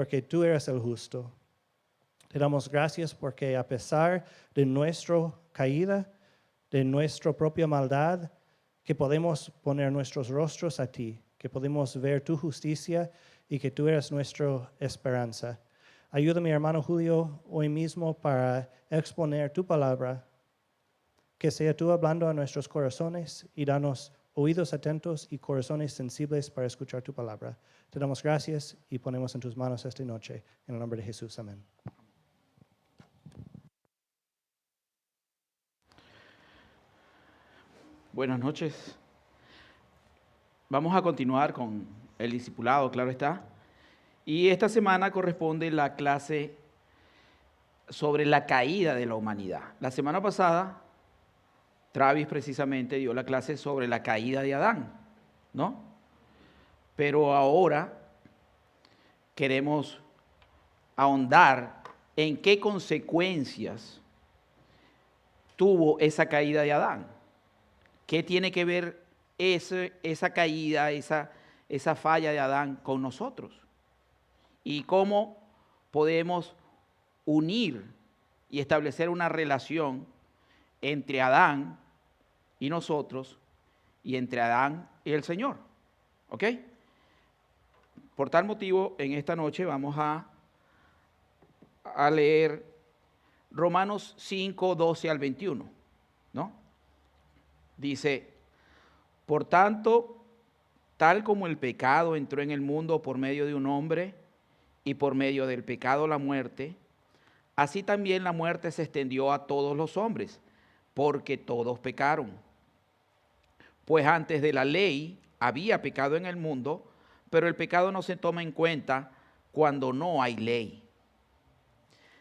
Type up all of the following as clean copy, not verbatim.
porque tú eres el justo. Te damos gracias porque a pesar de nuestra caída, de nuestra propia maldad, que podemos poner nuestros rostros a ti, que podemos ver tu justicia y que tú eres nuestra esperanza. Ayuda a mi hermano Julio hoy mismo para exponer tu palabra, que sea tú hablando a nuestros corazones y danos oídos atentos y corazones sensibles para escuchar tu palabra. Te damos gracias y ponemos en tus manos esta noche. En el nombre de Jesús, amén. Buenas noches. Vamos a continuar con el discipulado, claro está. Y esta semana corresponde la clase sobre la caída de la humanidad. La semana pasada, Travis precisamente dio la clase sobre la caída de Adán, ¿no? Pero ahora queremos ahondar en qué consecuencias tuvo esa caída de Adán. ¿Qué tiene que ver esa caída, esa falla de Adán con nosotros? Y cómo podemos unir y establecer una relación entre Adán y nosotros y entre Adán y el Señor. ¿Ok? Por tal motivo, en esta noche vamos a leer Romanos 5, 12 al 21, ¿no? Dice, por tanto, tal como el pecado entró en el mundo por medio de un hombre y por medio del pecado la muerte, así también la muerte se extendió a todos los hombres, porque todos pecaron. Pues antes de la ley había pecado en el mundo, pero el pecado no se toma en cuenta cuando no hay ley.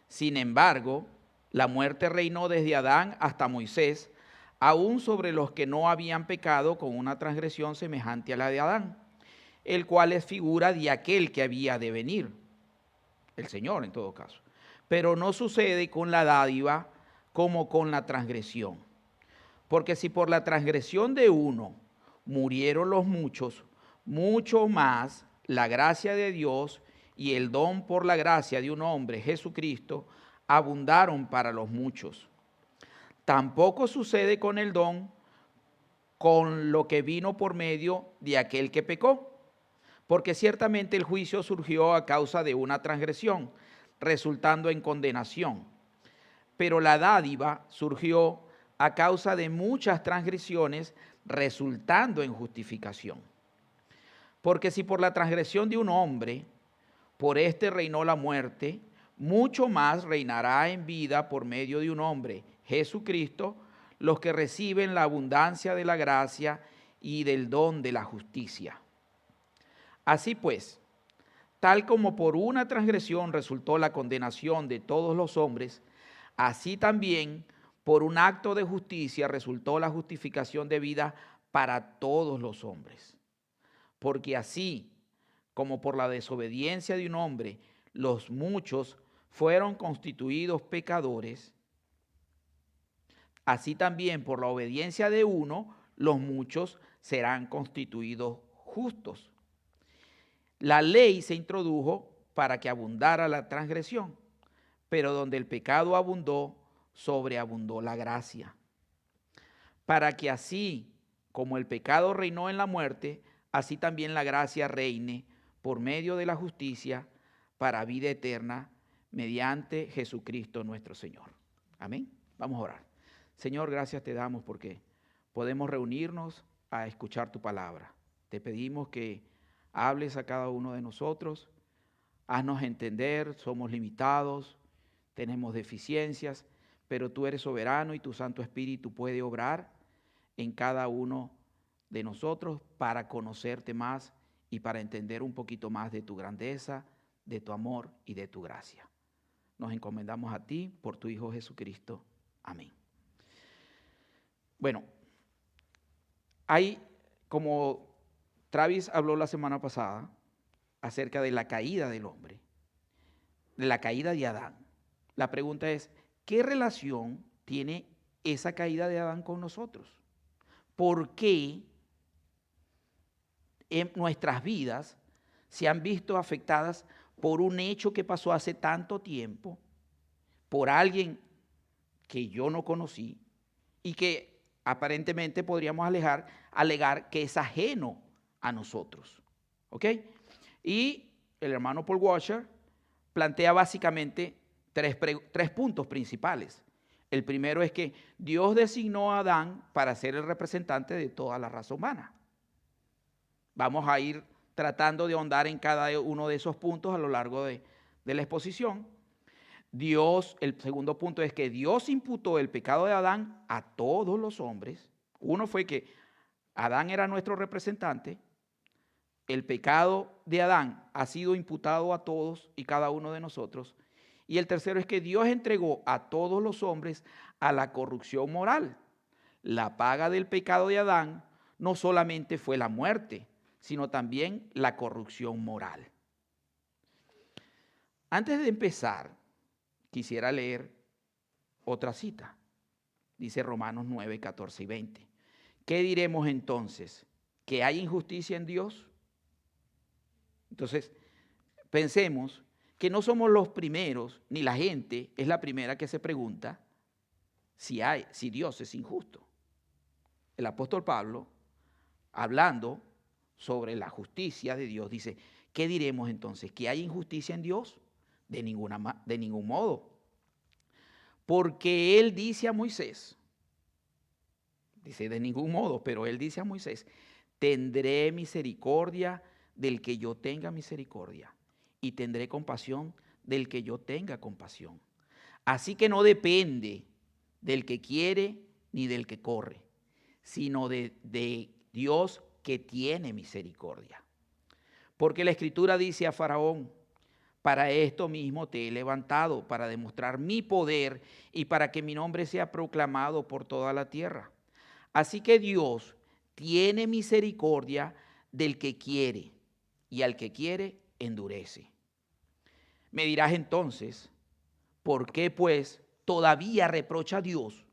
Sin embargo, la muerte reinó desde Adán hasta Moisés, aún sobre los que no habían pecado con una transgresión semejante a la de Adán, el cual es figura de aquel que había de venir, el Señor en todo caso. Pero no sucede con la dádiva como con la transgresión. Porque si por la transgresión de uno murieron los muchos, mucho más la gracia de Dios y el don por la gracia de un hombre, Jesucristo, abundaron para los muchos. Tampoco sucede con el don con lo que vino por medio de aquel que pecó, porque ciertamente el juicio surgió a causa de una transgresión, resultando en condenación. Pero la dádiva surgió a causa de muchas transgresiones, resultando en justificación. Porque si por la transgresión de un hombre, por éste reinó la muerte, mucho más reinará en vida por medio de un hombre, Jesucristo, los que reciben la abundancia de la gracia y del don de la justicia. Así pues, tal como por una transgresión resultó la condenación de todos los hombres, así también por un acto de justicia resultó la justificación de vida para todos los hombres. Porque así como por la desobediencia de un hombre los muchos fueron constituidos pecadores, así también por la obediencia de uno los muchos serán constituidos justos. La ley se introdujo para que abundara la transgresión, pero donde el pecado abundó, sobreabundó la gracia. Para que así como el pecado reinó en la muerte, así también la gracia reine por medio de la justicia para vida eterna mediante Jesucristo nuestro Señor. Amén. Vamos a orar. Señor, gracias te damos porque podemos reunirnos a escuchar tu palabra. Te pedimos que hables a cada uno de nosotros, haznos entender, somos limitados, tenemos deficiencias, pero tú eres soberano y tu Santo Espíritu puede obrar en cada uno de nosotros para conocerte más y para entender un poquito más de tu grandeza, de tu amor y de tu gracia. Nos encomendamos a ti por tu Hijo Jesucristo. Amén. Bueno, hay, como Travis habló la semana pasada, acerca de la caída del hombre, de la caída de Adán. La pregunta es, ¿qué relación tiene esa caída de Adán con nosotros? ¿Por qué en nuestras vidas se han visto afectadas por un hecho que pasó hace tanto tiempo, por alguien que yo no conocí y que aparentemente podríamos alegar que es ajeno a nosotros. ¿Ok? Y el hermano Paul Washer plantea básicamente tres puntos principales. El primero es que Dios designó a Adán para ser el representante de toda la raza humana. Vamos a ir tratando de ahondar en cada uno de esos puntos a lo largo de la exposición. El segundo punto es que Dios imputó el pecado de Adán a todos los hombres. Uno fue que Adán era nuestro representante. El pecado de Adán ha sido imputado a todos y cada uno de nosotros. Y el tercero es que Dios entregó a todos los hombres a la corrupción moral. La paga del pecado de Adán no solamente fue la muerte, sino también la corrupción moral. Antes de empezar, quisiera leer otra cita. Dice Romanos 9, 14 y 20. ¿Qué diremos entonces? ¿Que hay injusticia en Dios? Entonces, pensemos que no somos los primeros, ni la gente es la primera que se pregunta si Dios es injusto. El apóstol Pablo, hablando sobre la justicia de Dios, dice, ¿qué diremos entonces? ¿Que hay injusticia en Dios? De ningún modo. Porque él dice a Moisés, dice de ningún modo, pero él dice a Moisés, tendré misericordia del que yo tenga misericordia y tendré compasión del que yo tenga compasión. Así que no depende del que quiere ni del que corre, sino de Dios que tiene misericordia. Porque la Escritura dice a Faraón, para esto mismo te he levantado, para demostrar mi poder y para que mi nombre sea proclamado por toda la tierra. Así que Dios tiene misericordia del que quiere y al que quiere endurece. Me dirás entonces, ¿por qué pues todavía reprocha a Dios?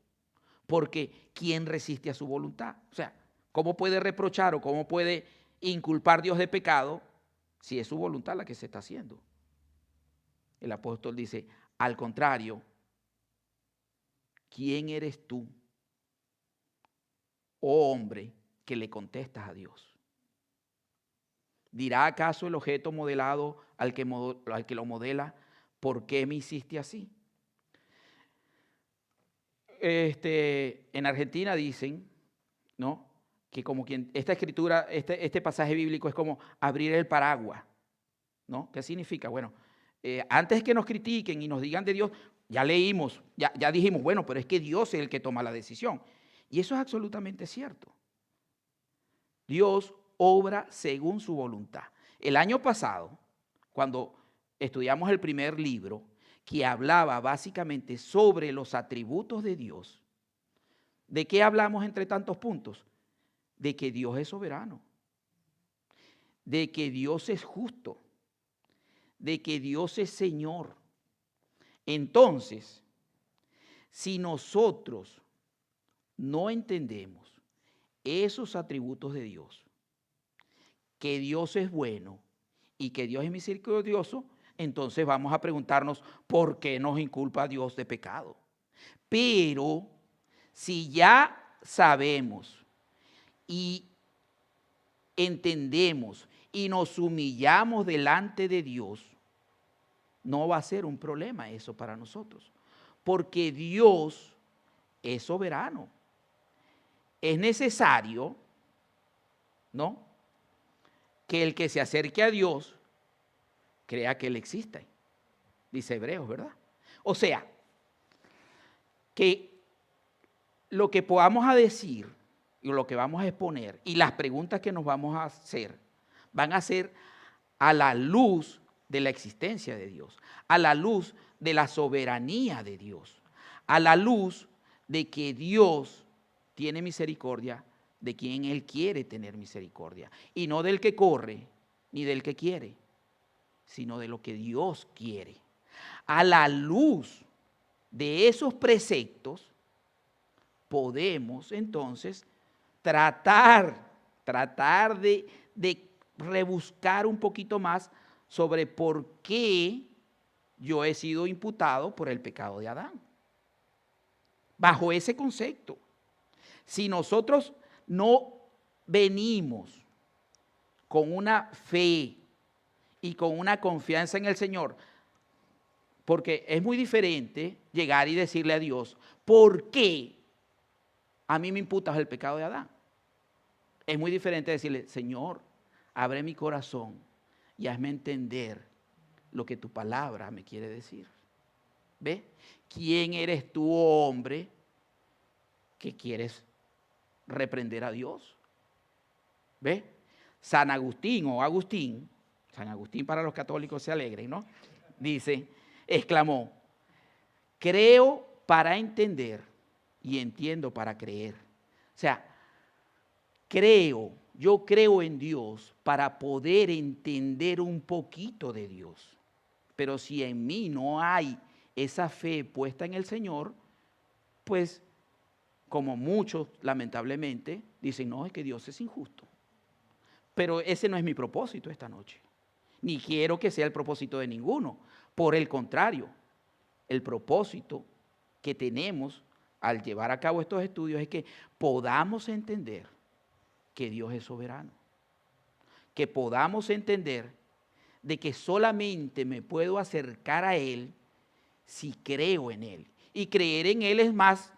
Porque ¿quién resiste a su voluntad? O sea, ¿cómo puede reprochar o cómo puede inculpar a Dios de pecado si es su voluntad la que se está haciendo? El apóstol dice, al contrario, ¿quién eres tú, oh hombre, que le contestas a Dios? ¿Dirá acaso el objeto modelado al que lo modela, ¿por qué me hiciste así? En Argentina dicen, ¿no?, que como quien esta escritura, este pasaje bíblico es como abrir el paraguas, ¿no? ¿Qué significa? Bueno, antes que nos critiquen y nos digan de Dios, ya leímos, ya dijimos, bueno, pero es que Dios es el que toma la decisión. Y eso es absolutamente cierto. Dios obra según su voluntad. El año pasado, cuando estudiamos el primer libro, que hablaba básicamente sobre los atributos de Dios, ¿de qué hablamos entre tantos puntos? De que Dios es soberano, de que Dios es justo, de que Dios es Señor. Entonces, si nosotros no entendemos esos atributos de Dios, que Dios es bueno y que Dios es misericordioso, entonces vamos a preguntarnos por qué nos inculpa a Dios de pecado. Pero si ya sabemos y entendemos y nos humillamos delante de Dios, no va a ser un problema eso para nosotros, porque Dios es soberano. Es necesario, ¿no?, que el que se acerque a Dios crea que Él existe, dice Hebreos, ¿verdad? O sea, que lo que podamos a decir y lo que vamos a exponer y las preguntas que nos vamos a hacer van a ser a la luz de la existencia de Dios, a la luz de la soberanía de Dios, a la luz de que Dios tiene misericordia de quien Él quiere tener misericordia, y no del que corre ni del que quiere, sino de lo que Dios quiere. A la luz de esos preceptos podemos entonces tratar de rebuscar un poquito más sobre por qué yo he sido imputado por el pecado de Adán. Bajo ese concepto. Si nosotros no venimos con una fe y con una confianza en el Señor, porque es muy diferente llegar y decirle a Dios, ¿por qué a mí me imputas el pecado de Adán? Es muy diferente decirle, Señor, abre mi corazón y hazme entender lo que tu palabra me quiere decir. ¿Ves? ¿Quién eres tú, hombre, que quieres reprender a Dios? ¿Ves? San Agustín o Agustín, San Agustín para los católicos se alegren, ¿no? Dice, exclamó, creo para entender y entiendo para creer. O sea, yo creo en Dios para poder entender un poquito de Dios. Pero si en mí no hay esa fe puesta en el Señor, pues como muchos lamentablemente dicen, no, es que Dios es injusto. Pero ese no es mi propósito esta noche. Ni quiero que sea el propósito de ninguno. Por el contrario, el propósito que tenemos al llevar a cabo estos estudios es que podamos entender que Dios es soberano. Que podamos entender de que solamente me puedo acercar a Él si creo en Él. Y creer en Él es más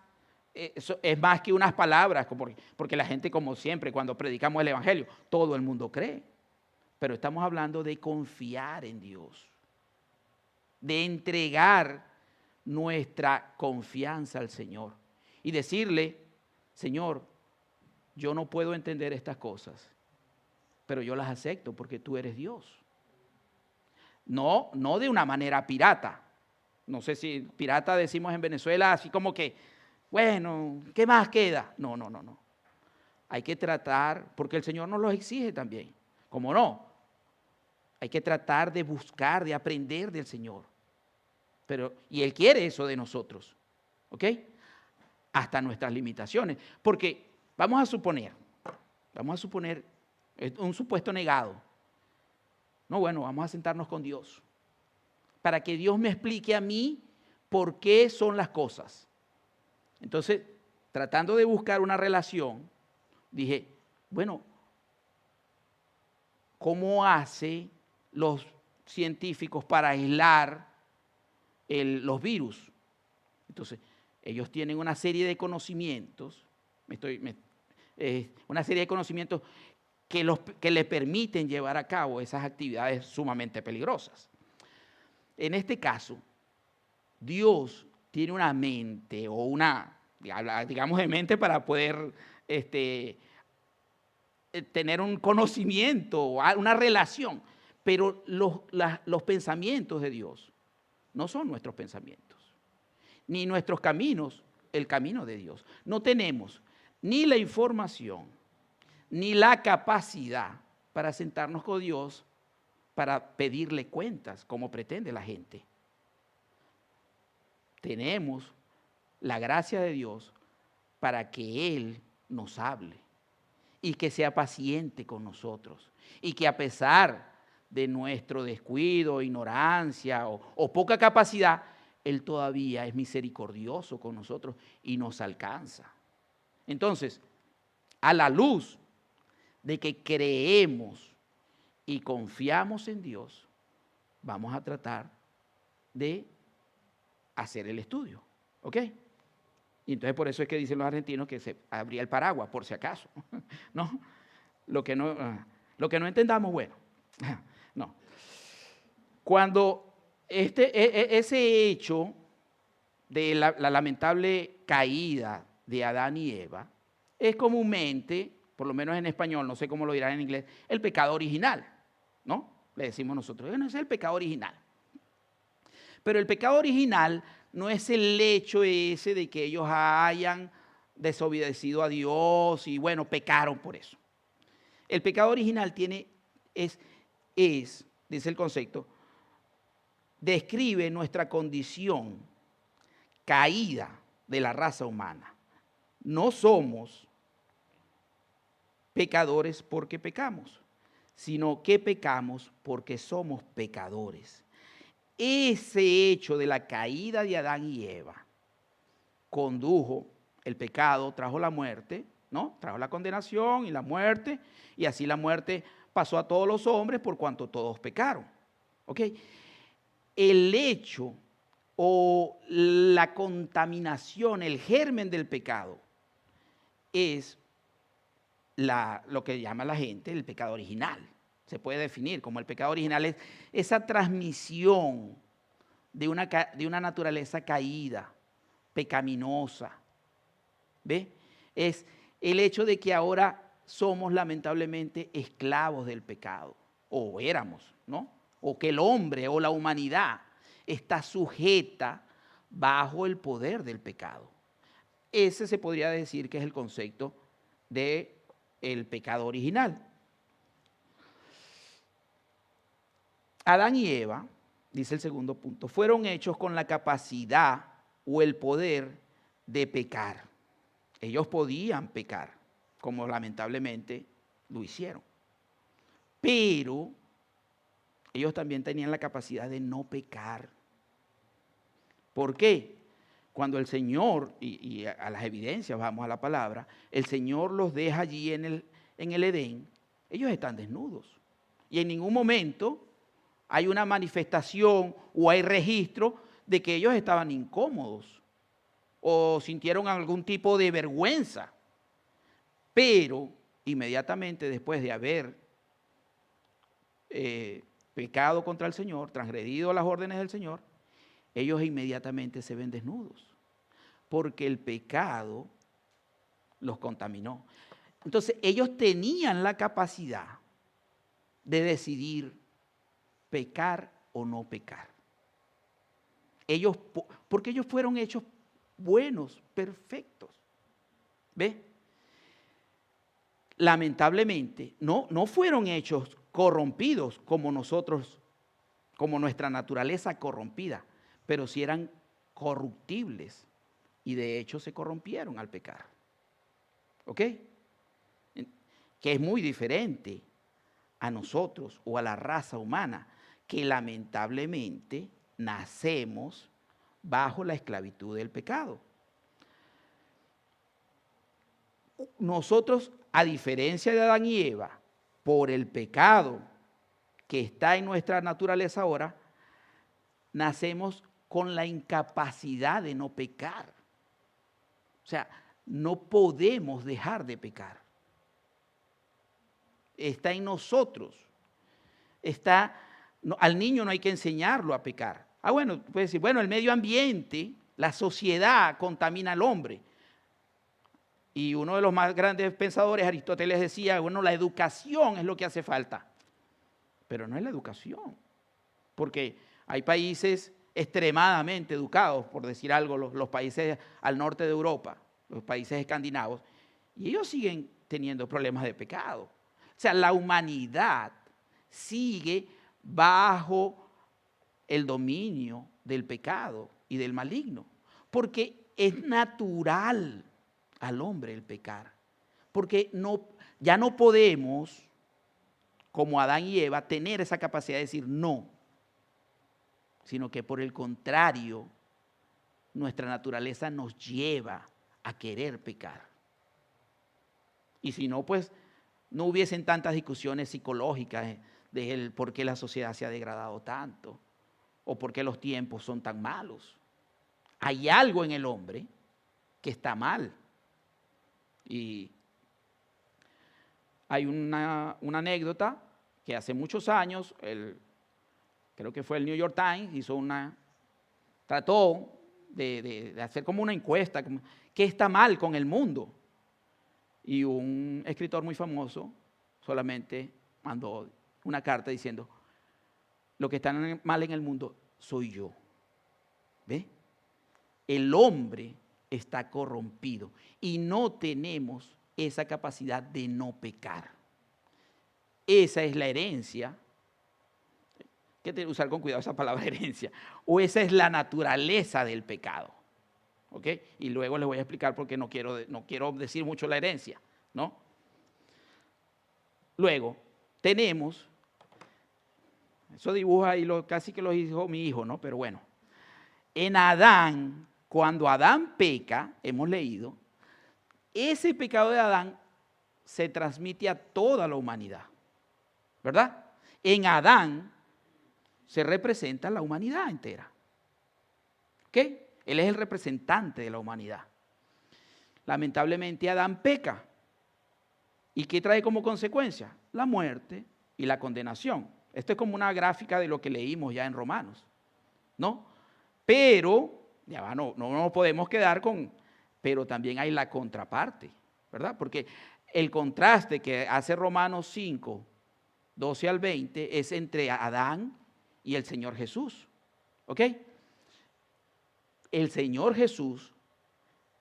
que unas palabras, porque la gente, como siempre, cuando predicamos el Evangelio, todo el mundo cree. Pero estamos hablando de confiar en Dios, de entregar nuestra confianza al Señor y decirle, Señor, yo no puedo entender estas cosas, pero yo las acepto porque tú eres Dios. No de una manera pirata. No sé si pirata decimos en Venezuela, así como que, bueno, ¿qué más queda? No. Hay que tratar, porque el Señor nos los exige también. ¿Cómo no? Hay que tratar de buscar, de aprender del Señor. Y Él quiere eso de nosotros. ¿Ok? Hasta nuestras limitaciones. Porque vamos a suponer un supuesto negado. No, bueno, vamos a sentarnos con Dios. Para que Dios me explique a mí por qué son las cosas. Entonces, tratando de buscar una relación, dije, bueno, ¿cómo hacen los científicos para aislar los virus? Entonces, ellos tienen una serie de conocimientos, que les permiten llevar a cabo esas actividades sumamente peligrosas. En este caso, Dios tiene una mente o digamos de mente para poder tener un conocimiento, una relación. Pero los pensamientos de Dios no son nuestros pensamientos, ni nuestros caminos, el camino de Dios. No tenemos ni la información, ni la capacidad para sentarnos con Dios para pedirle cuentas, como pretende la gente. Tenemos la gracia de Dios para que Él nos hable y que sea paciente con nosotros y que a pesar de nuestro descuido, ignorancia o poca capacidad, Él todavía es misericordioso con nosotros y nos alcanza. Entonces, a la luz de que creemos y confiamos en Dios, vamos a tratar de hacer el estudio, ¿ok? Y entonces por eso es que dicen los argentinos que se abría el paraguas, por si acaso, ¿no? Lo que no entendamos, bueno, no. Cuando ese hecho de la lamentable caída de Adán y Eva es comúnmente, por lo menos en español, no sé cómo lo dirán en inglés, el pecado original, ¿no? Le decimos nosotros, bueno, ese es el pecado original. Pero el pecado original no es el hecho ese de que ellos hayan desobedecido a Dios y bueno, pecaron por eso. El pecado original dice el concepto, describe nuestra condición caída de la raza humana. No somos pecadores porque pecamos, sino que pecamos porque somos pecadores. Ese hecho de la caída de Adán y Eva condujo el pecado, trajo la muerte, ¿no? Trajo la condenación y la muerte, y así la muerte pasó a todos los hombres por cuanto todos pecaron. ¿Ok? El hecho o la contaminación, el germen del pecado, es lo que llama la gente el pecado original. Se puede definir como el pecado original, es esa transmisión de una naturaleza caída, pecaminosa. ¿Ve? Es el hecho de que ahora somos lamentablemente esclavos del pecado, o éramos, ¿no? O que el hombre o la humanidad está sujeta bajo el poder del pecado. Ese se podría decir que es el concepto del pecado original. Adán y Eva, dice el segundo punto, fueron hechos con la capacidad o el poder de pecar. Ellos podían pecar, como lamentablemente lo hicieron. Pero ellos también tenían la capacidad de no pecar. ¿Por qué? Cuando el Señor, y a las evidencias, vamos a la palabra, el Señor los deja allí en el Edén, ellos están desnudos. Y en ningún momento hay una manifestación o hay registro de que ellos estaban incómodos o sintieron algún tipo de vergüenza. Pero inmediatamente después de haber pecado contra el Señor, transgredido las órdenes del Señor, ellos inmediatamente se ven desnudos, porque el pecado los contaminó. Entonces ellos tenían la capacidad de decidir pecar o no pecar. Porque ellos fueron hechos buenos, perfectos. ¿Ve? Lamentablemente, no fueron hechos corrompidos como nosotros, como nuestra naturaleza corrompida, pero sí eran corruptibles y de hecho se corrompieron al pecar. ¿Ok? Que es muy diferente a nosotros o a la raza humana, que lamentablemente nacemos bajo la esclavitud del pecado. Nosotros, a diferencia de Adán y Eva, por el pecado que está en nuestra naturaleza ahora, nacemos con la incapacidad de no pecar. O sea, no podemos dejar de pecar. Está en nosotros. Al niño no hay que enseñarlo a pecar. Bueno, puede decir, bueno, el medio ambiente, la sociedad contamina al hombre. Y uno de los más grandes pensadores, Aristóteles, decía, bueno, la educación es lo que hace falta. Pero no es la educación. Porque hay países extremadamente educados, por decir algo, los países al norte de Europa, los países escandinavos, y ellos siguen teniendo problemas de pecado. O sea, la humanidad sigue bajo el dominio del pecado y del maligno, porque es natural al hombre el pecar, porque ya no podemos, como Adán y Eva, tener esa capacidad de decir no, sino que por el contrario, nuestra naturaleza nos lleva a querer pecar. Y si no, pues no hubiesen tantas discusiones psicológicas de por qué la sociedad se ha degradado tanto o por qué los tiempos son tan malos. Hay algo en el hombre que está mal. Y hay una anécdota que hace muchos años, creo que fue el New York Times, trató de hacer como una encuesta, ¿qué está mal con el mundo? Y un escritor muy famoso solamente mandó una carta diciendo, lo que está mal en el mundo soy yo. ¿Ve? El hombre está corrompido y no tenemos esa capacidad de no pecar. Esa es la herencia. Hay que usar con cuidado esa palabra herencia. O esa es la naturaleza del pecado. ¿Ok? Y luego les voy a explicar por qué no quiero decir mucho la herencia, ¿no? Luego, tenemos, eso dibuja ahí casi que lo dijo mi hijo, ¿no? Pero bueno, en Adán, cuando Adán peca, hemos leído, ese pecado de Adán se transmite a toda la humanidad, ¿verdad? En Adán se representa la humanidad entera. ¿Ok? Él es el representante de la humanidad. Lamentablemente Adán peca. ¿Y qué trae como consecuencia? La muerte y la condenación. Esto es como una gráfica de lo que leímos ya en Romanos, ¿no? Pero, ya no nos podemos quedar con, pero también hay la contraparte, ¿verdad? Porque el contraste que hace Romanos 5, 12 al 20 es entre Adán y el Señor Jesús, ¿ok? El Señor Jesús,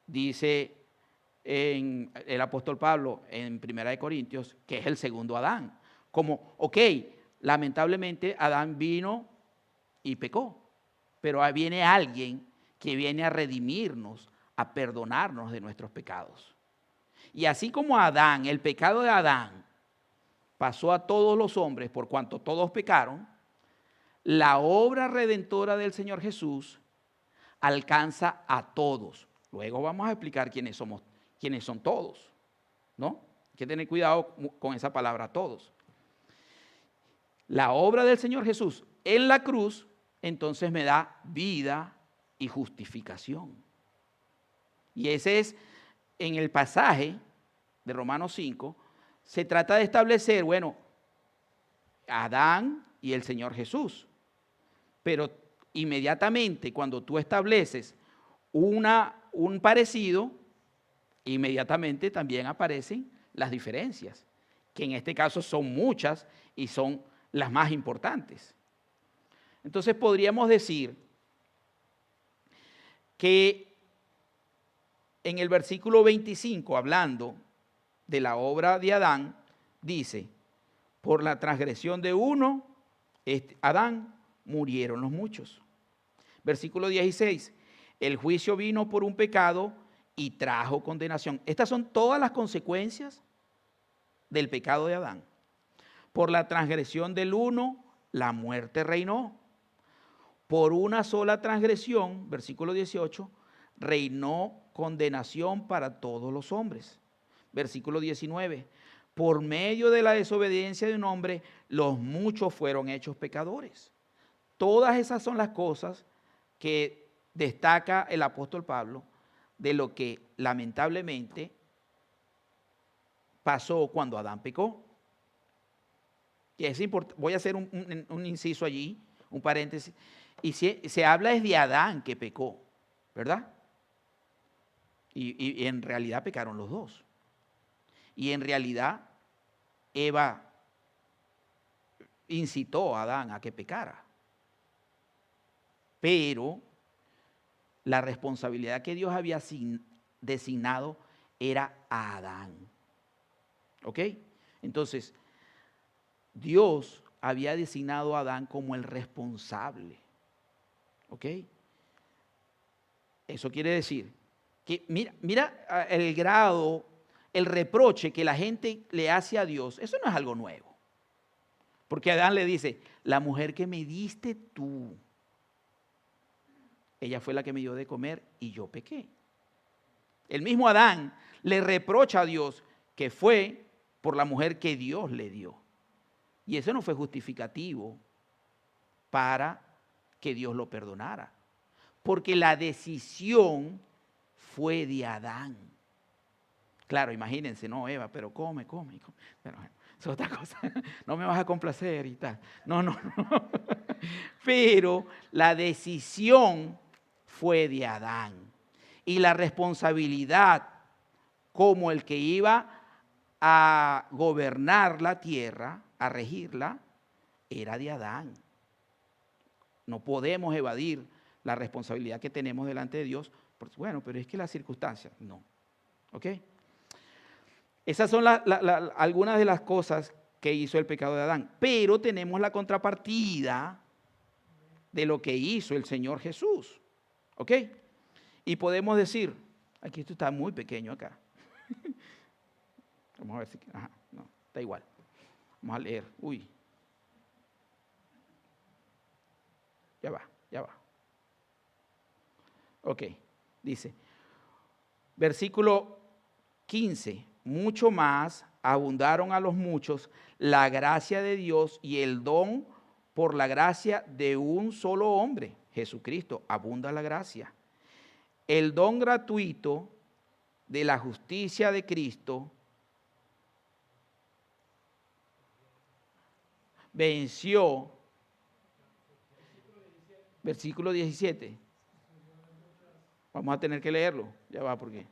dice en el apóstol Pablo en 1 Corintios, que es el segundo Adán. Como, ok, lamentablemente Adán vino y pecó, pero viene alguien que viene a redimirnos, a perdonarnos de nuestros pecados. Y así como Adán, el pecado de Adán pasó a todos los hombres por cuanto todos pecaron, la obra redentora del Señor Jesús alcanza a todos. Luego vamos a explicar quiénes son todos, ¿no? Hay que tener cuidado con esa palabra, todos. La obra del Señor Jesús en la cruz, entonces me da vida y justificación. Y ese es, en el pasaje de Romanos 5, se trata de establecer, bueno, Adán y el Señor Jesús. Pero inmediatamente cuando tú estableces un parecido, inmediatamente también aparecen las diferencias, que en este caso son muchas y son las más importantes. Entonces podríamos decir que en el versículo 25, hablando de la obra de Adán, dice, por la transgresión de uno, Adán, murieron los muchos. Versículo 16, el juicio vino por un pecado y trajo condenación. Estas son todas las consecuencias del pecado de Adán. Por la transgresión del uno, la muerte reinó. Por una sola transgresión, versículo 18, reinó condenación para todos los hombres. Versículo 19, por medio de la desobediencia de un hombre, los muchos fueron hechos pecadores. Todas esas son las cosas que destaca el apóstol Pablo de lo que lamentablemente pasó cuando Adán pecó. Y es voy a hacer un inciso allí, un paréntesis. Y se habla es de Adán que pecó, ¿verdad? Y en realidad pecaron los dos. Y en realidad Eva incitó a Adán a que pecara. Pero la responsabilidad que Dios había designado era a Adán. ¿Ok? Entonces, Dios había designado a Adán como el responsable. ¿Ok? Eso quiere decir que, mira el grado, el reproche que la gente le hace a Dios. Eso no es algo nuevo. Porque Adán le dice, la mujer que me diste tú, ella fue la que me dio de comer y yo pequé. El mismo Adán le reprocha a Dios que fue por la mujer que Dios le dio. Y eso no fue justificativo para que Dios lo perdonara. Porque la decisión fue de Adán. Claro, imagínense, no, Eva, pero come. Pero bueno, es otra cosa. No me vas a complacer y tal. No. Pero la decisión fue de Adán. Y la responsabilidad como el que iba a gobernar la tierra, a regirla, era de Adán. No podemos evadir la responsabilidad que tenemos delante de Dios. Bueno, pero es que las circunstancias, no. ¿Ok? Esas son algunas de las cosas que hizo el pecado de Adán. Pero tenemos la contrapartida de lo que hizo el Señor Jesús. ¿Ok? Y podemos decir, aquí esto está muy pequeño acá. Vamos a ver si, no, está igual. Vamos a leer. Uy. Ya va. Ok, dice, versículo 15, mucho más abundaron a los muchos la gracia de Dios y el don por la gracia de un solo hombre, Jesucristo, abunda la gracia. El don gratuito de la justicia de Cristo venció, versículo 17. Vamos a tener que leerlo, ya va porque,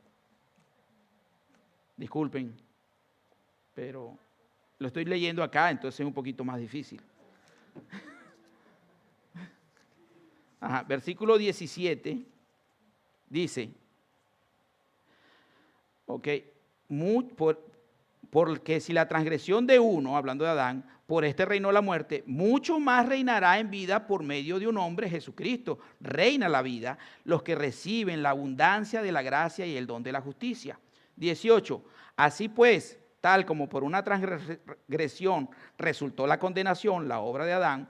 disculpen, pero lo estoy leyendo acá, entonces es un poquito más difícil. Ajá, versículo 17 dice, ok, porque si la transgresión de uno, hablando de Adán, por este reinó la muerte, mucho más reinará en vida por medio de un hombre, Jesucristo. Reina la vida los que reciben la abundancia de la gracia y el don de la justicia. 18. Así pues, tal como por una transgresión resultó la condenación, la obra de Adán,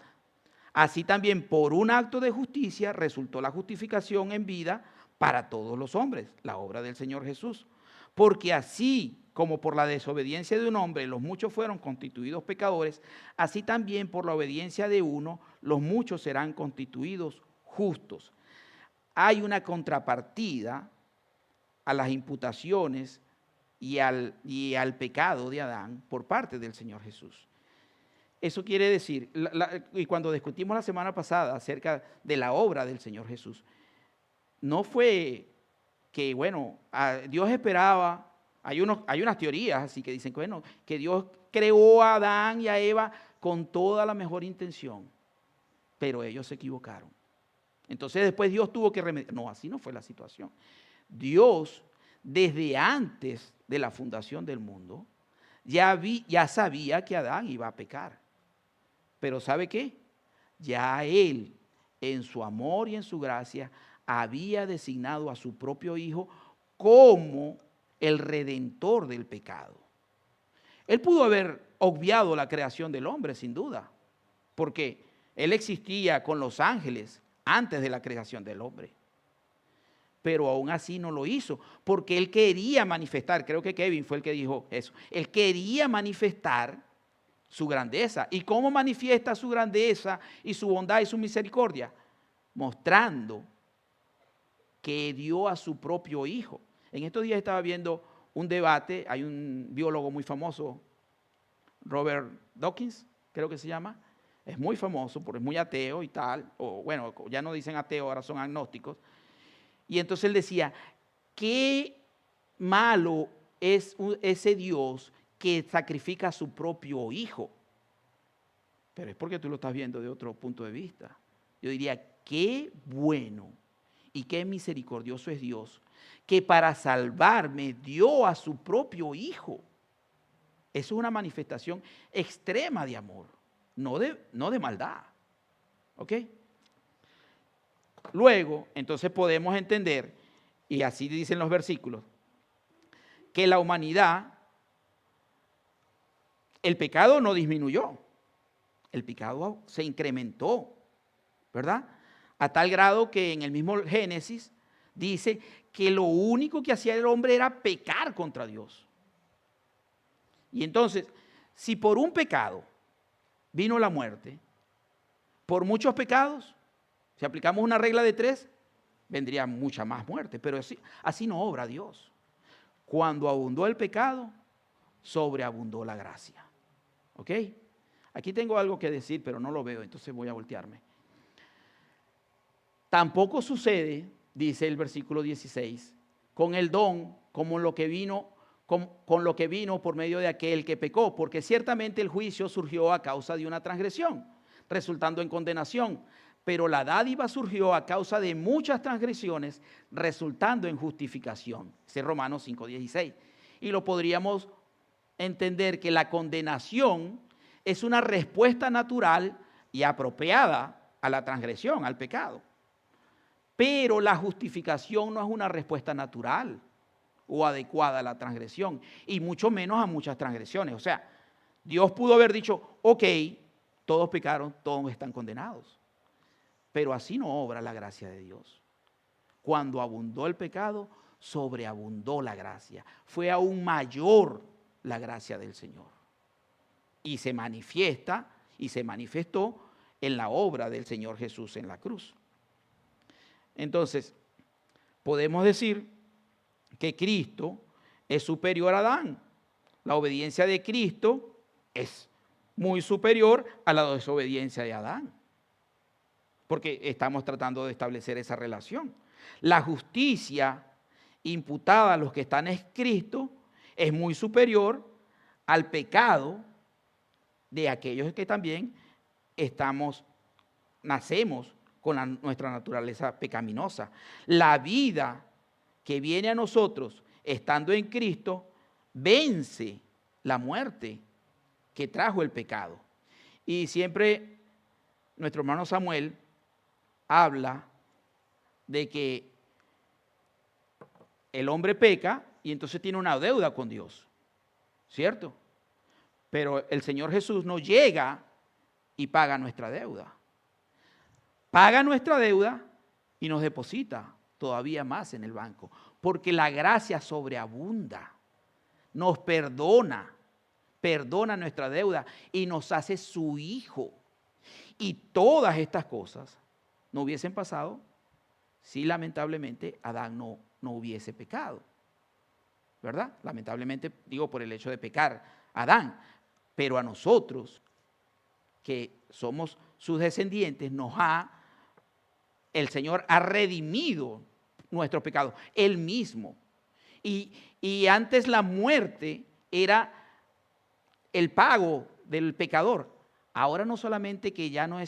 así también por un acto de justicia resultó la justificación en vida para todos los hombres, la obra del Señor Jesús. Porque así como por la desobediencia de un hombre los muchos fueron constituidos pecadores, así también por la obediencia de uno los muchos serán constituidos justos. Hay una contrapartida a las imputaciones y al pecado de Adán por parte del Señor Jesús. Eso quiere decir, y cuando discutimos la semana pasada acerca de la obra del Señor Jesús, no fue que, bueno, Dios esperaba, hay unas teorías así que dicen que, bueno, que Dios creó a Adán y a Eva con toda la mejor intención, pero ellos se equivocaron. Entonces después Dios tuvo que remediar. No, así no fue la situación. Dios, desde antes de la fundación del mundo, ya sabía que Adán iba a pecar. Pero ¿sabe qué? Ya Él, en su amor y en su gracia, había designado a su propio Hijo como el redentor del pecado. Él pudo haber obviado la creación del hombre, sin duda, porque Él existía con los ángeles antes de la creación del hombre. Pero aún así no lo hizo, porque Él quería manifestar, creo que Kevin fue el que dijo eso, Él quería manifestar su grandeza. ¿Y cómo manifiesta su grandeza y su bondad y su misericordia? Mostrando que dio a su propio Hijo. En estos días estaba viendo un debate, hay un biólogo muy famoso, Robert Dawkins, creo que se llama, es muy famoso porque es muy ateo y tal, o bueno, ya no dicen ateo, ahora son agnósticos. Y entonces él decía, qué malo es ese Dios que sacrifica a su propio Hijo. Pero es porque tú lo estás viendo de otro punto de vista. Yo diría, qué bueno y qué misericordioso es Dios, que para salvarme dio a su propio Hijo. Eso es una manifestación extrema de amor, no de maldad. ¿Ok? Luego, entonces podemos entender, y así dicen los versículos, que la humanidad, el pecado no disminuyó, el pecado se incrementó, ¿verdad? A tal grado que en el mismo Génesis dice que lo único que hacía el hombre era pecar contra Dios. Y entonces, si por un pecado vino la muerte, por muchos pecados, si aplicamos una regla de 3, vendría mucha más muerte, pero así no obra Dios. Cuando abundó el pecado, sobreabundó la gracia. ¿Ok? Aquí tengo algo que decir, pero no lo veo, entonces voy a voltearme. Tampoco sucede, dice el versículo 16, con el don como lo que vino, con lo que vino por medio de aquel que pecó, porque ciertamente el juicio surgió a causa de una transgresión, resultando en condenación, pero la dádiva surgió a causa de muchas transgresiones, resultando en justificación. Ese es Romanos 5:16. Y lo podríamos entender que la condenación es una respuesta natural y apropiada a la transgresión, al pecado. Pero la justificación no es una respuesta natural o adecuada a la transgresión, y mucho menos a muchas transgresiones. O sea, Dios pudo haber dicho, ok, todos pecaron, todos están condenados. Pero así no obra la gracia de Dios. Cuando abundó el pecado, sobreabundó la gracia. Fue aún mayor la gracia del Señor. Y se manifiesta y se manifestó en la obra del Señor Jesús en la cruz. Entonces, podemos decir que Cristo es superior a Adán. La obediencia de Cristo es muy superior a la desobediencia de Adán. Porque estamos tratando de establecer esa relación. La justicia imputada a los que están en Cristo es muy superior al pecado de aquellos que también nacemos con nuestra naturaleza pecaminosa. La vida que viene a nosotros estando en Cristo vence la muerte que trajo el pecado. Y siempre nuestro hermano Samuel habla de que el hombre peca y entonces tiene una deuda con Dios, ¿cierto? Pero el Señor Jesús no llega y paga nuestra deuda. Paga nuestra deuda y nos deposita todavía más en el banco, porque la gracia sobreabunda, nos perdona nuestra deuda y nos hace su hijo. Y todas estas cosas no hubiesen pasado si lamentablemente Adán no hubiese pecado, ¿verdad? Lamentablemente digo por el hecho de pecar Adán, pero a nosotros que somos sus descendientes el Señor ha redimido nuestros pecados, Él mismo. Y antes la muerte era el pago del pecador. Ahora no solamente que ya no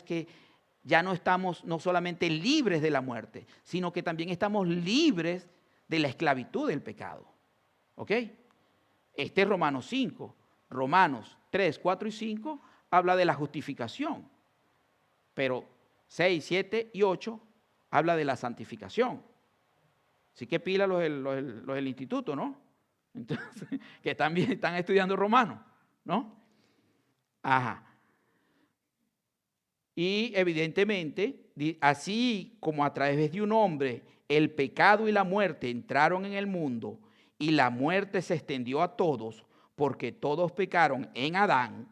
estamos no solamente libres de la muerte, sino que también estamos libres de la esclavitud del pecado. ¿Ok? Este es Romanos 5. Romanos 3, 4 y 5 habla de la justificación. Pero 6, 7 y 8 habla de la santificación. Así que pila los del instituto, ¿no? Entonces, que también están estudiando Romanos, ¿no? Ajá. Y evidentemente, así como a través de un hombre el pecado y la muerte entraron en el mundo y la muerte se extendió a todos porque todos pecaron en Adán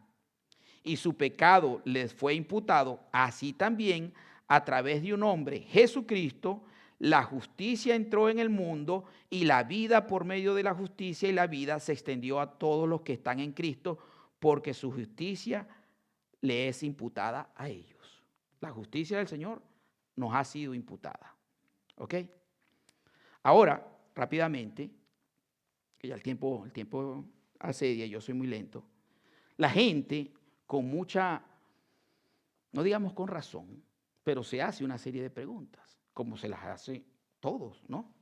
y su pecado les fue imputado, así también a través de un hombre, Jesucristo, la justicia entró en el mundo y la vida por medio de la justicia y la vida se extendió a todos los que están en Cristo porque su justicia le es imputada a ellos. La justicia del Señor nos ha sido imputada. ¿Ok? Ahora, rápidamente, que ya el tiempo asedia y yo soy muy lento, la gente con mucha, no digamos con razón, pero se hace una serie de preguntas, como se las hace todos, ¿no?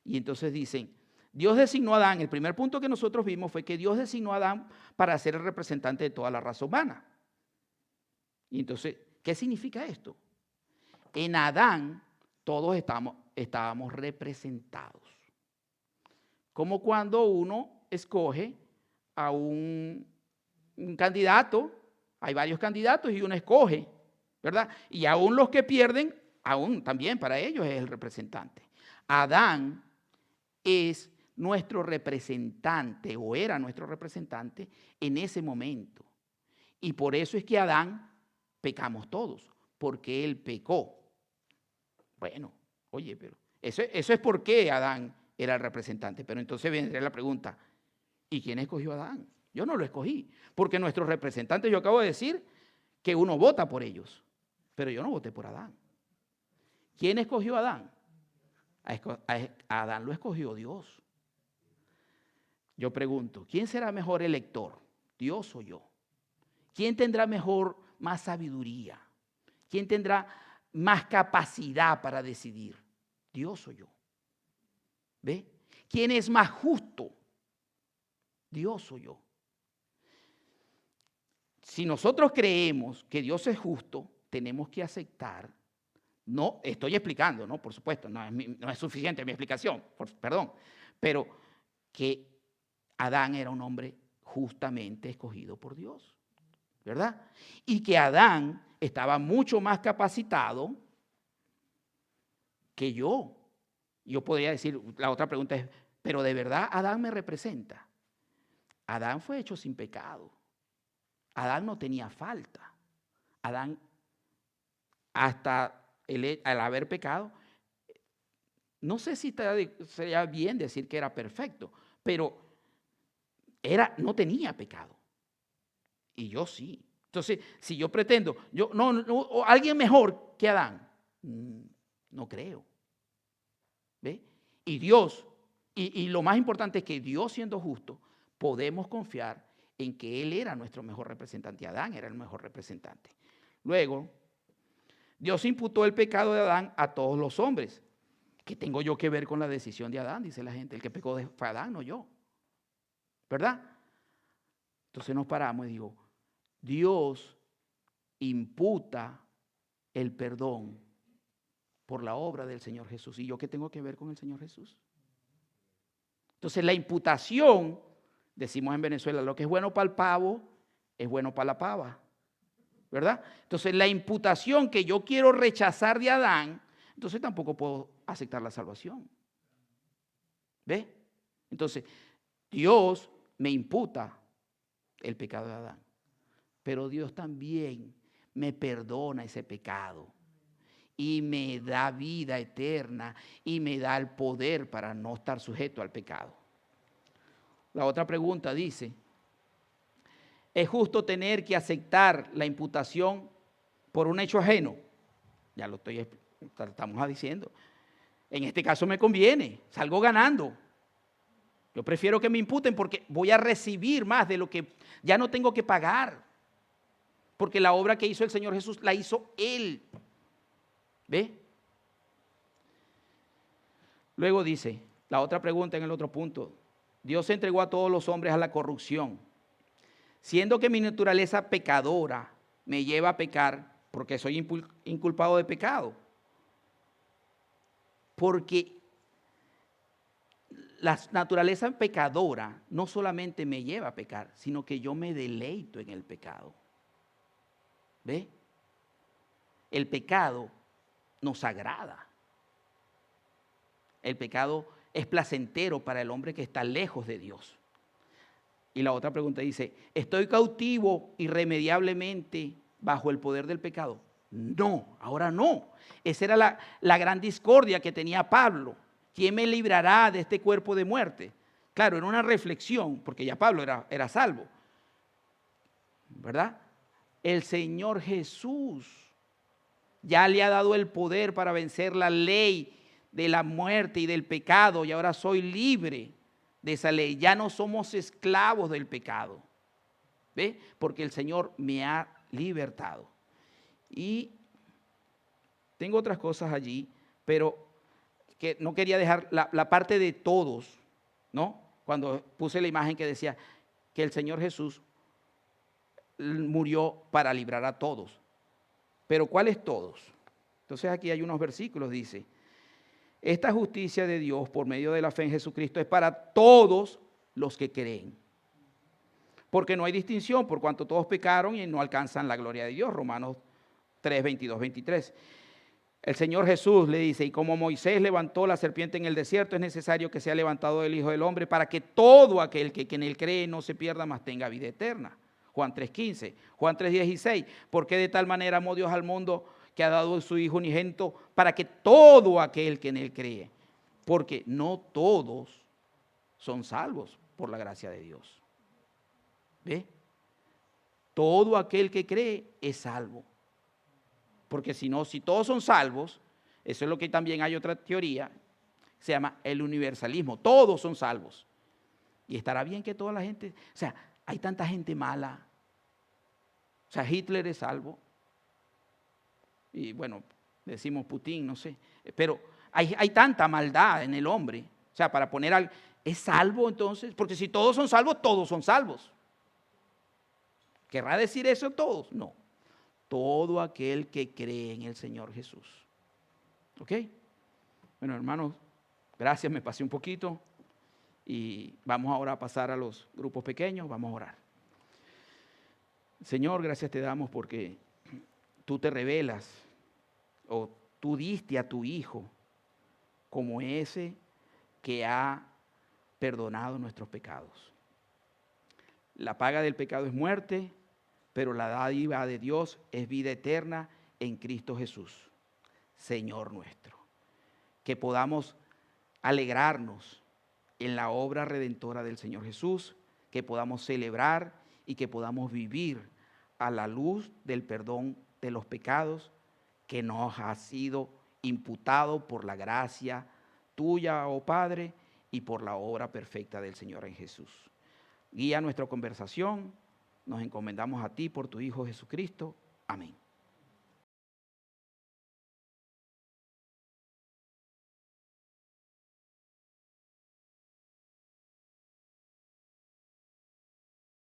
Y entonces dicen, Dios designó a Adán, el primer punto que nosotros vimos fue que Dios designó a Adán para ser el representante de toda la raza humana. Y entonces, ¿qué significa esto? En Adán todos estábamos representados. Como cuando uno escoge a un candidato, hay varios candidatos y uno escoge, ¿verdad? Y aún los que pierden, aún también para ellos es el representante. Adán es nuestro representante o era nuestro representante en ese momento. Y por eso es que Adán pecamos todos, porque él pecó. Bueno, oye, pero eso es porque Adán era el representante. Pero entonces vendría la pregunta, ¿y quién escogió a Adán? Yo no lo escogí, porque nuestros representantes, yo acabo de decir que uno vota por ellos, pero yo no voté por Adán. ¿Quién escogió a Adán? A Adán lo escogió Dios. Yo pregunto, ¿quién será mejor elector? ¿Dios o yo? ¿Quién tendrá más sabiduría? ¿Quién tendrá más capacidad para decidir? ¿Dios o yo? ¿Ve? ¿Quién es más justo? ¿Dios o yo? Si nosotros creemos que Dios es justo, tenemos que aceptar, no estoy explicando, ¿no? Por supuesto, no es suficiente mi explicación, perdón, pero que Adán era un hombre justamente escogido por Dios, ¿verdad? Y que Adán estaba mucho más capacitado que yo. Yo podría decir, la otra pregunta es, ¿pero de verdad Adán me representa? Adán fue hecho sin pecado. Adán no tenía falta. Adán, hasta al haber pecado, no sé si sería bien decir que era perfecto, pero no tenía pecado. Y yo sí. Entonces, si yo pretendo, o alguien mejor que Adán, no creo. ¿Ve? Y Dios, y lo más importante es que Dios, siendo justo, podemos confiar en que Él era nuestro mejor representante. Adán era el mejor representante. Luego, Dios imputó el pecado de Adán a todos los hombres. ¿Qué tengo yo que ver con la decisión de Adán? Dice la gente. El que pecó fue Adán, no yo. ¿Verdad? Entonces nos paramos y digo, Dios imputa el perdón por la obra del Señor Jesús. ¿Y yo qué tengo que ver con el Señor Jesús? Entonces la imputación, decimos en Venezuela, lo que es bueno para el pavo es bueno para la pava, ¿verdad? Entonces la imputación que yo quiero rechazar de Adán, entonces tampoco puedo aceptar la salvación. ¿Ve? Entonces Dios me imputa el pecado de Adán, pero Dios también me perdona ese pecado y me da vida eterna y me da el poder para no estar sujeto al pecado. La otra pregunta dice, ¿es justo tener que aceptar la imputación por un hecho ajeno? Ya lo estamos diciendo. En este caso me conviene, salgo ganando. Yo prefiero que me imputen porque voy a recibir más de lo que ya no tengo que pagar. Porque la obra que hizo el Señor Jesús la hizo Él. ¿Ve? Luego dice, la otra pregunta en el otro punto, Dios entregó a todos los hombres a la corrupción, siendo que mi naturaleza pecadora me lleva a pecar porque soy inculpado de pecado. Porque la naturaleza pecadora no solamente me lleva a pecar, sino que yo me deleito en el pecado. ¿Ve? El pecado nos agrada. El pecado es placentero para el hombre que está lejos de Dios. Y la otra pregunta dice, ¿estoy cautivo irremediablemente bajo el poder del pecado? No, ahora no. Esa era la gran discordia que tenía Pablo. ¿Quién me librará de este cuerpo de muerte? Claro, era una reflexión, porque ya Pablo era salvo, ¿verdad? El Señor Jesús ya le ha dado el poder para vencer la ley de la muerte y del pecado, y ahora soy libre de esa ley. Ya no somos esclavos del pecado, ¿ve? Porque el Señor me ha libertado. Y tengo otras cosas allí, pero que no quería dejar la parte de todos, ¿no? Cuando puse la imagen que decía que el Señor Jesús murió para librar a todos. Pero ¿cuáles todos? Entonces aquí hay unos versículos, dice, esta justicia de Dios por medio de la fe en Jesucristo es para todos los que creen. Porque no hay distinción, por cuanto todos pecaron y no alcanzan la gloria de Dios. Romanos 3, 22, 23. El Señor Jesús le dice, y como Moisés levantó la serpiente en el desierto, es necesario que sea levantado el Hijo del Hombre para que todo aquel que en él cree no se pierda, mas tenga vida eterna. Juan 3:15, Juan 3:16, porque de tal manera amó Dios al mundo que ha dado su Hijo unigénito para que todo aquel que en él cree, porque no todos son salvos por la gracia de Dios. ¿Ve? Todo aquel que cree es salvo. Porque si no, si todos son salvos, eso es lo que también hay otra teoría, se llama el universalismo. Todos son salvos. Y estará bien que toda la gente, o sea, hay tanta gente mala. O sea, Hitler es salvo. Y bueno, decimos Putin, no sé. Pero hay tanta maldad en el hombre. O sea, para poner algo, ¿es salvo entonces? Porque si todos son salvos. ¿Querrá decir eso todos? No. Todo aquel que cree en el Señor Jesús. ¿Ok? Bueno, hermanos, gracias, me pasé un poquito. Y vamos ahora a pasar a los grupos pequeños, vamos a orar. Señor, gracias te damos porque tú te revelas o tú diste a tu Hijo como ese que ha perdonado nuestros pecados. La paga del pecado es muerte, pero la dádiva de Dios es vida eterna en Cristo Jesús, Señor nuestro. Que podamos alegrarnos en la obra redentora del Señor Jesús, que podamos celebrar y que podamos vivir a la luz del perdón de los pecados que nos ha sido imputado por la gracia tuya, oh Padre, y por la obra perfecta del Señor en Jesús. Guía nuestra conversación, nos encomendamos a ti por tu Hijo Jesucristo. Amén.